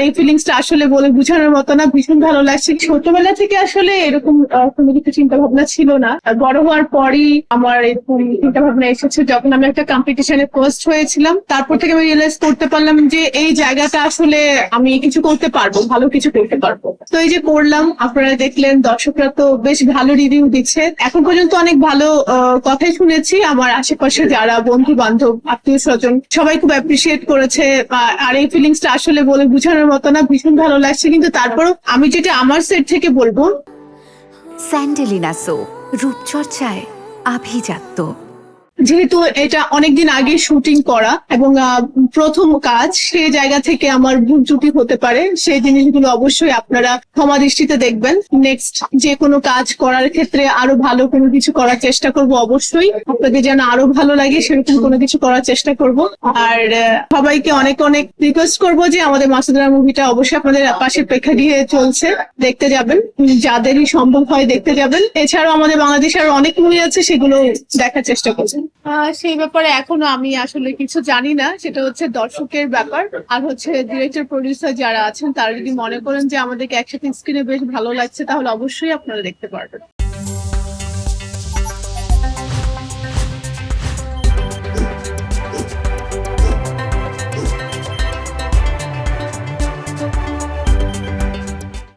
এই ফিলিংসটা আসলে বলে বোঝানোর মতো না, ভীষণ ভালো লাগছে। ছোটবেলা থেকে আসলে এরকম কোনো কিছু চিন্তা ভাবনা ছিল না, আর বড় হওয়ার পরই আমার এরকম চিন্তা ভাবনা এসেছে যখন আমি একটা কম্পিটিশনে ফার্স্ট হয়েছিলাম। তারপর থেকে আমি রিয়েলাইজ করতে পারলাম যে এই জায়গাটা আসলে আমি কিছু করতে পারবো, ভালো কিছু করতে পারবো। তো এই যে করলাম, আপনারা দেখলেন, দর্শকরা তো বেশ ভালো রিভিউ দিচ্ছে। এখন পর্যন্ত অনেক ভালো কথাই শুনেছি। আমার আশেপাশে যারা বন্ধু বান্ধব, আত্মীয় স্বজন, সবাই খুব অ্যাপ্রিসিয়েট করেছে। আর এই ফিলিংসটা আসলে বলে বোঝানোর মতো না, ভীষণ ভালো লাগছে। কিন্তু তারপরও আমি যেটা আমার সেট থেকে বলবো, স্যান্ডেলিনা সো, রূপচর্চায় আভিজাত্য। যেহেতু এটা অনেকদিন আগে শুটিং করা এবং প্রথম কাজ, সেই জায়গা থেকে আমার ভুল ত্রুটি হতে পারে। সেই জিনিসগুলো অবশ্যই আপনারা ক্ষমা দৃষ্টিতে দেখবেন। নেক্সট যে কোনো কাজ করার ক্ষেত্রে আরো ভালো কোনো কিছু করার চেষ্টা করব। অবশ্যই আপনাদের যেন আরো ভালো লাগে সেরকম কোনো কিছু করার চেষ্টা করব। আর সবাইকে অনেক অনেক রিকোয়েস্ট করব যে আমাদের মাসুদারা মুভিটা অবশ্যই আপনাদের পাশে প্রেক্ষাগৃহে চলছে, দেখতে যাবেন, যাদেরই সম্ভব হয় দেখতে যাবেন। এছাড়াও আমাদের বাংলাদেশে আরো অনেক মুভি আছে, সেগুলো দেখার চেষ্টা করছেন। সেই ব্যাপারে এখনো আমি আসলে কিছু জানি না, সেটা হচ্ছে দর্শকের ব্যাপার। আর হচ্ছে ডিরেক্টর প্রডিউসার যারা আছেন তারা যদি মনে করেন যে আমাদেরকে একসাথে স্ক্রিনে বেশ ভালো লাগছে, তাহলে অবশ্যই আপনারা দেখতে পারবেন।